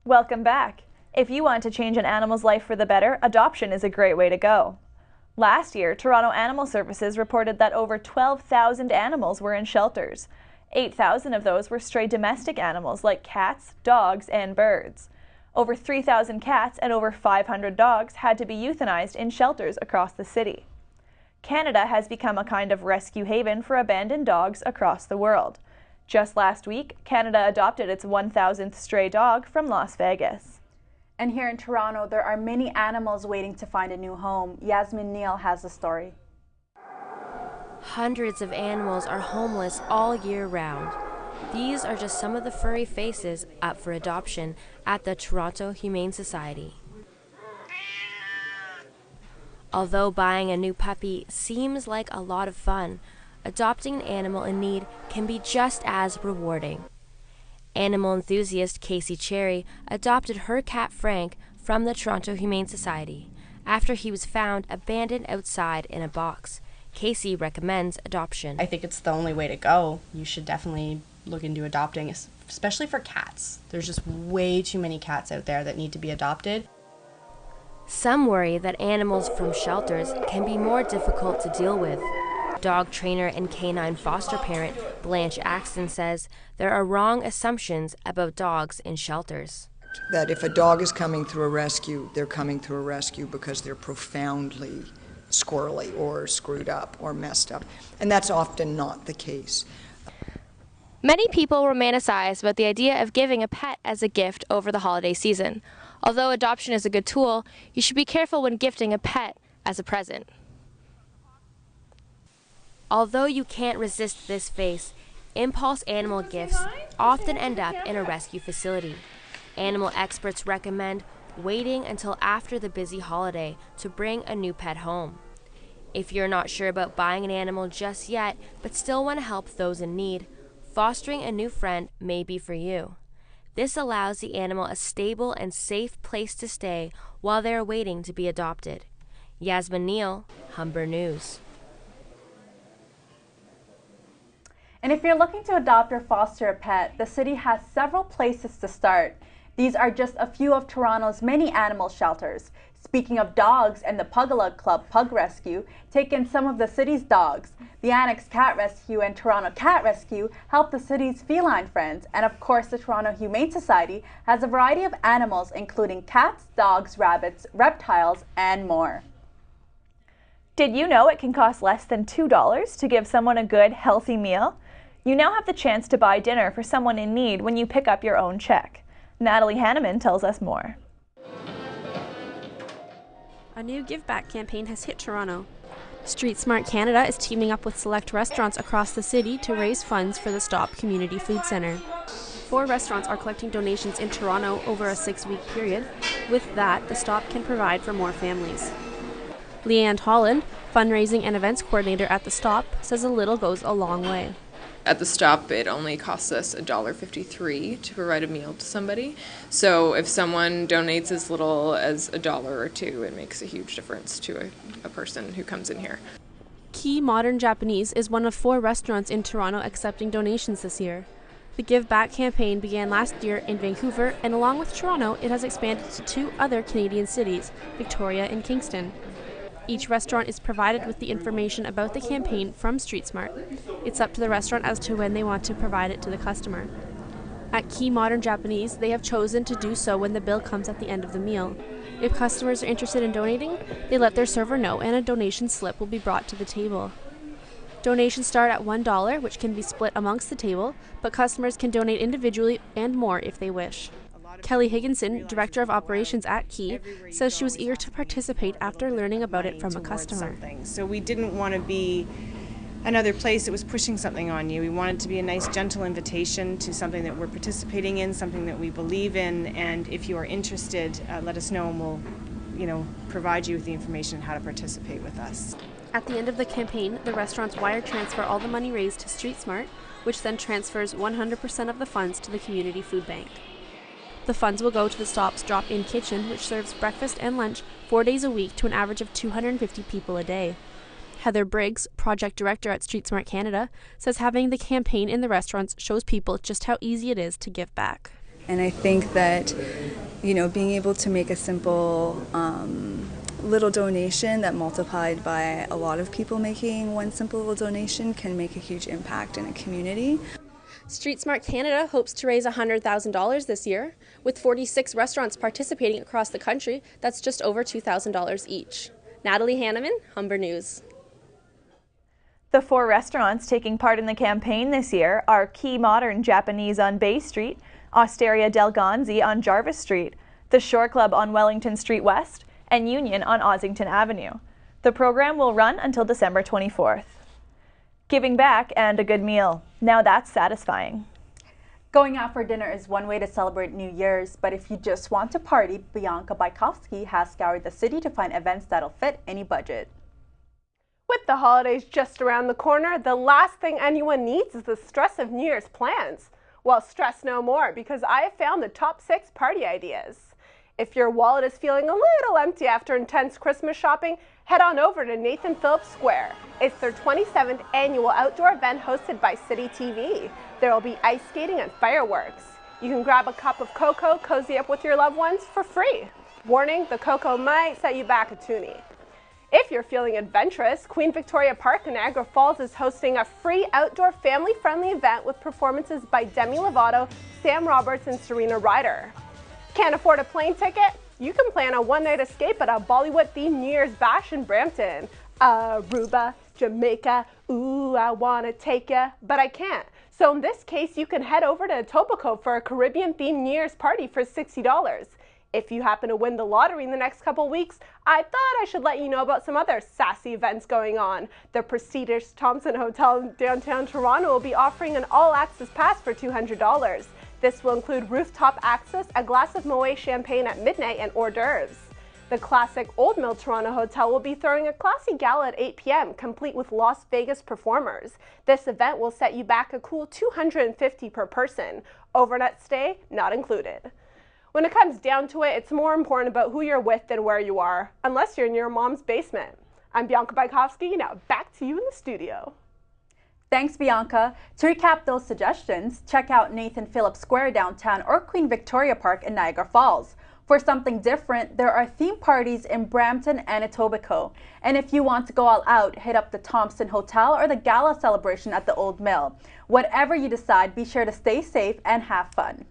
Welcome back. If you want to change an animal's life for the better, adoption is a great way to go. Last year, Toronto Animal Services reported that over 12,000 animals were in shelters. 8,000 of those were stray domestic animals like cats, dogs, and birds. Over 3,000 cats and over 500 dogs had to be euthanized in shelters across the city. Canada has become a kind of rescue haven for abandoned dogs across the world. Just last week, Canada adopted its 1,000th stray dog from Las Vegas. And here in Toronto, there are many animals waiting to find a new home. Yasmin Neal has the story. Hundreds of animals are homeless all year round. These are just some of the furry faces up for adoption at the Toronto Humane Society. Although buying a new puppy seems like a lot of fun, adopting an animal in need can be just as rewarding. Animal enthusiast Casey Cherry adopted her cat Frank from the Toronto Humane Society after he was found abandoned outside in a box. Casey recommends adoption. I think it's the only way to go. You should definitely look into adopting, especially for cats. There's just way too many cats out there that need to be adopted. Some worry that animals from shelters can be more difficult to deal with. Dog trainer and canine foster parent Blanche Axton says there are wrong assumptions about dogs in shelters. That if a dog is coming through a rescue, they're coming through a rescue because they're profoundly squirrely or screwed up or messed up. And that's often not the case. Many people romanticize about the idea of giving a pet as a gift over the holiday season. Although adoption is a good tool, you should be careful when gifting a pet as a present. Although you can't resist this face, impulse animal gifts often end up in a rescue facility. Animal experts recommend waiting until after the busy holiday to bring a new pet home. If you're not sure about buying an animal just yet, but still want to help those in need, fostering a new friend may be for you. This allows the animal a stable and safe place to stay while they are waiting to be adopted. Yasmin Neal, Humber News. And if you're looking to adopt or foster a pet, the city has several places to start. These are just a few of Toronto's many animal shelters. Speaking of dogs, and the Pugalug Club Pug Rescue take in some of the city's dogs. The Annex Cat Rescue and Toronto Cat Rescue help the city's feline friends. And of course, the Toronto Humane Society has a variety of animals, including cats, dogs, rabbits, reptiles, and more. Did you know it can cost less than $2 to give someone a good, healthy meal? You now have the chance to buy dinner for someone in need when you pick up your own check. Natalie Hanneman tells us more. A new Give Back campaign has hit Toronto. Street Smart Canada is teaming up with select restaurants across the city to raise funds for the Stop Community Food Centre. 4 restaurants are collecting donations in Toronto over a 6-week period. With that, the Stop can provide for more families. Leanne Holland, fundraising and events coordinator at the Stop, says a little goes a long way. At the Stop, it only costs us $1.53 to provide a meal to somebody. So if someone donates as little as $1 or $2, it makes a huge difference to a person who comes in here. Key Modern Japanese is one of 4 restaurants in Toronto accepting donations this year. The Give Back campaign began last year in Vancouver, and along with Toronto, it has expanded to 2 other Canadian cities, Victoria and Kingston. Each restaurant is provided with the information about the campaign from Street Smart. It's up to the restaurant as to when they want to provide it to the customer. At Key Modern Japanese, they have chosen to do so when the bill comes at the end of the meal. If customers are interested in donating, they let their server know and a donation slip will be brought to the table. Donations start at $1, which can be split amongst the table, but customers can donate individually and more if they wish. Kelly Higginson, Director of Operations at Key, says she was eager to participate after learning about it from a customer. So we didn't want to be another place that was pushing something on you. We wanted to be a nice, gentle invitation to something that we're participating in, something that we believe in, and if you are interested, let us know and we'll provide you with the information on how to participate with us. At the end of the campaign, the restaurants wire transfer all the money raised to Street Smart, which then transfers 100% of the funds to the Community Food Bank. The funds will go to the Stop's drop-in kitchen, which serves breakfast and lunch 4 days a week to an average of 250 people a day. Heather Briggs, project director at Street Smart Canada, says having the campaign in the restaurants shows people just how easy it is to give back. And I think that being able to make a simple little donation that multiplied by a lot of people making one simple little donation can make a huge impact in a community. Street Smart Canada hopes to raise $100,000 this year. With 46 restaurants participating across the country, that's just over $2,000 each. Natalie Hanneman, Humber News. The 4 restaurants taking part in the campaign this year are Key Modern Japanese on Bay Street, Osteria Del Gonzi on Jarvis Street, the Shore Club on Wellington Street West, and Union on Ossington Avenue. The program will run until December 24th. Giving back and a good meal. Now that's satisfying. Going out for dinner is one way to celebrate New Year's, but if you just want to party, Bianca Bajkowski has scoured the city to find events that'll fit any budget. With the holidays just around the corner, the last thing anyone needs is the stress of New Year's plans. Well, stress no more, because I have found the top 6 party ideas. If your wallet is feeling a little empty after intense Christmas shopping, head on over to Nathan Phillips Square. It's their 27th annual outdoor event hosted by City TV. There will be ice skating and fireworks. You can grab a cup of cocoa, cozy up with your loved ones for free. Warning, the cocoa might set you back a toonie. If you're feeling adventurous, Queen Victoria Park in Niagara Falls is hosting a free outdoor family-friendly event with performances by Demi Lovato, Sam Roberts, and Serena Ryder. Can't afford a plane ticket? You can plan a one-night escape at a Bollywood-themed New Year's bash in Brampton. Aruba, Jamaica, ooh, I wanna take ya, but I can't. So in this case, you can head over to Etobicoke for a Caribbean-themed New Year's party for $60. If you happen to win the lottery in the next couple weeks, I thought I should let you know about some other sassy events going on. The prestigious Thompson Hotel in downtown Toronto will be offering an all-access pass for $200. This will include rooftop access, a glass of Moët champagne at midnight, and hors d'oeuvres. The classic Old Mill Toronto Hotel will be throwing a classy gala at 8 p.m., complete with Las Vegas performers. This event will set you back a cool $250 per person. Overnight stay not included. When it comes down to it, it's more important about who you're with than where you are, unless you're in your mom's basement. I'm Bianca Bajkowski, now back to you in the studio. Thanks, Bianca. To recap those suggestions, check out Nathan Phillips Square downtown or Queen Victoria Park in Niagara Falls. For something different, there are theme parties in Brampton and Etobicoke. And if you want to go all out, hit up the Thompson Hotel or the gala celebration at the Old Mill. Whatever you decide, be sure to stay safe and have fun.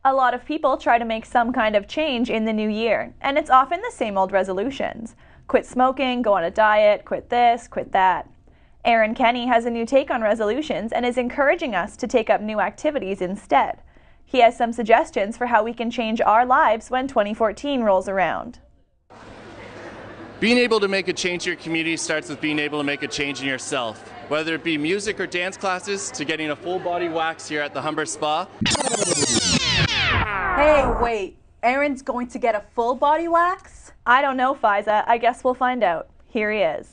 A lot of people try to make some kind of change in the new year, and it's often the same old resolutions. Quit smoking, go on a diet, quit this, quit that. Aaron Kenny has a new take on resolutions and is encouraging us to take up new activities instead. He has some suggestions for how we can change our lives when 2014 rolls around. Being able to make a change in your community starts with being able to make a change in yourself. Whether it be music or dance classes, to getting a full body wax here at the Humber Spa. Hey, wait, Aaron's going to get a full body wax? I don't know, Fiza. I guess we'll find out. Here he is.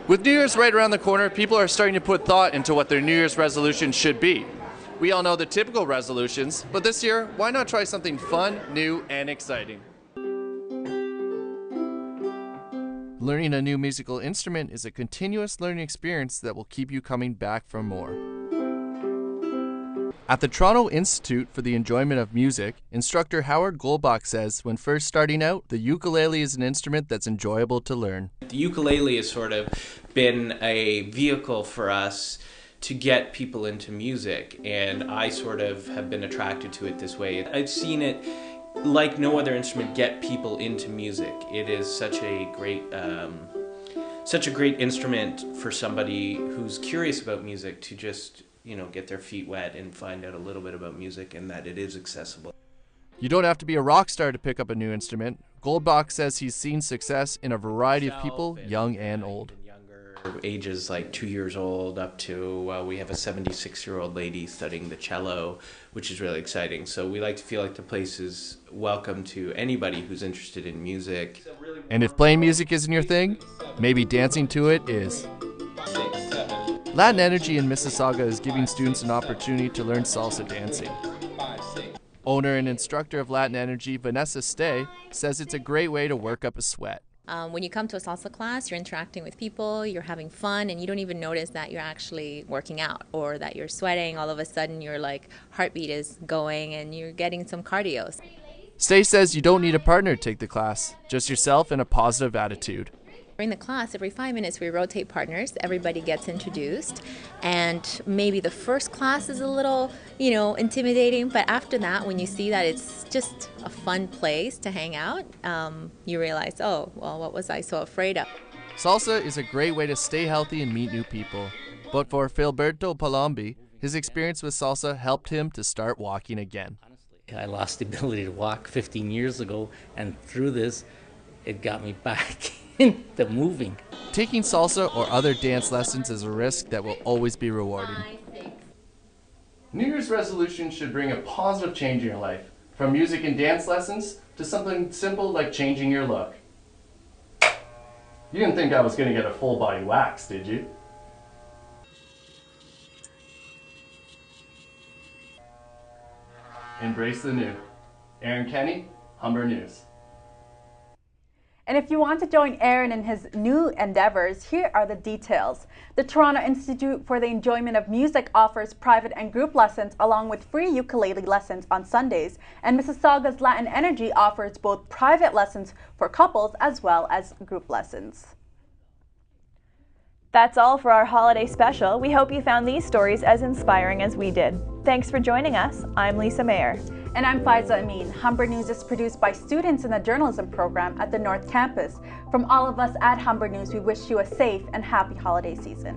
With New Year's right around the corner, people are starting to put thought into what their New Year's resolutions should be. We all know the typical resolutions, but this year, why not try something fun, new, and exciting? Learning a new musical instrument is a continuous learning experience that will keep you coming back for more. At the Toronto Institute for the Enjoyment of Music, instructor Howard Goldbach says when first starting out, the ukulele is an instrument that's enjoyable to learn. The ukulele has sort of been a vehicle for us to get people into music, and I sort of have been attracted to it this way. I've seen it, like no other instrument, get people into music. It is such a great instrument for somebody who's curious about music to just get their feet wet and find out a little bit about music, and that it is accessible. You don't have to be a rock star to pick up a new instrument. Goldbach says he's seen success in a variety of people, young and old. Ages like 2 years old up to, we have a 76-year-old lady studying the cello, which is really exciting. So we like to feel like the place is welcome to anybody who's interested in music. And if playing music isn't your thing, maybe dancing to it is. Latin Energy in Mississauga is giving students an opportunity to learn salsa dancing. Owner and instructor of Latin Energy, Vanessa Stay, says it's a great way to work up a sweat. When you come to a salsa class, you're interacting with people, you're having fun, and you don't even notice that you're actually working out or that you're sweating. All of a sudden, your heartbeat is going and you're getting some cardio. Stay says you don't need a partner to take the class, just yourself and a positive attitude. During the class, every 5 minutes we rotate partners, everybody gets introduced, and maybe the first class is a little, intimidating, but after that, when you see that it's just a fun place to hang out, you realize, oh, well, what was I so afraid of? Salsa is a great way to stay healthy and meet new people. But for Filberto Palombi, his experience with salsa helped him to start walking again. I lost the ability to walk 15 years ago, and through this, it got me back into moving. Taking salsa or other dance lessons is a risk that will always be rewarding. New Year's resolutions should bring a positive change in your life, from music and dance lessons to something simple like changing your look. You didn't think I was going to get a full body wax, did you? Embrace the new. Aaron Kenny, Humber News. And if you want to join Aaron in his new endeavors, here are the details. The Toronto Institute for the Enjoyment of Music offers private and group lessons along with free ukulele lessons on Sundays. And Mississauga's Latin Energy offers both private lessons for couples as well as group lessons. That's all for our holiday special. We hope you found these stories as inspiring as we did. Thanks for joining us. I'm Lisa Mayer. And I'm Faiza Amin. Humber News is produced by students in the journalism program at the North Campus. From all of us at Humber News, we wish you a safe and happy holiday season.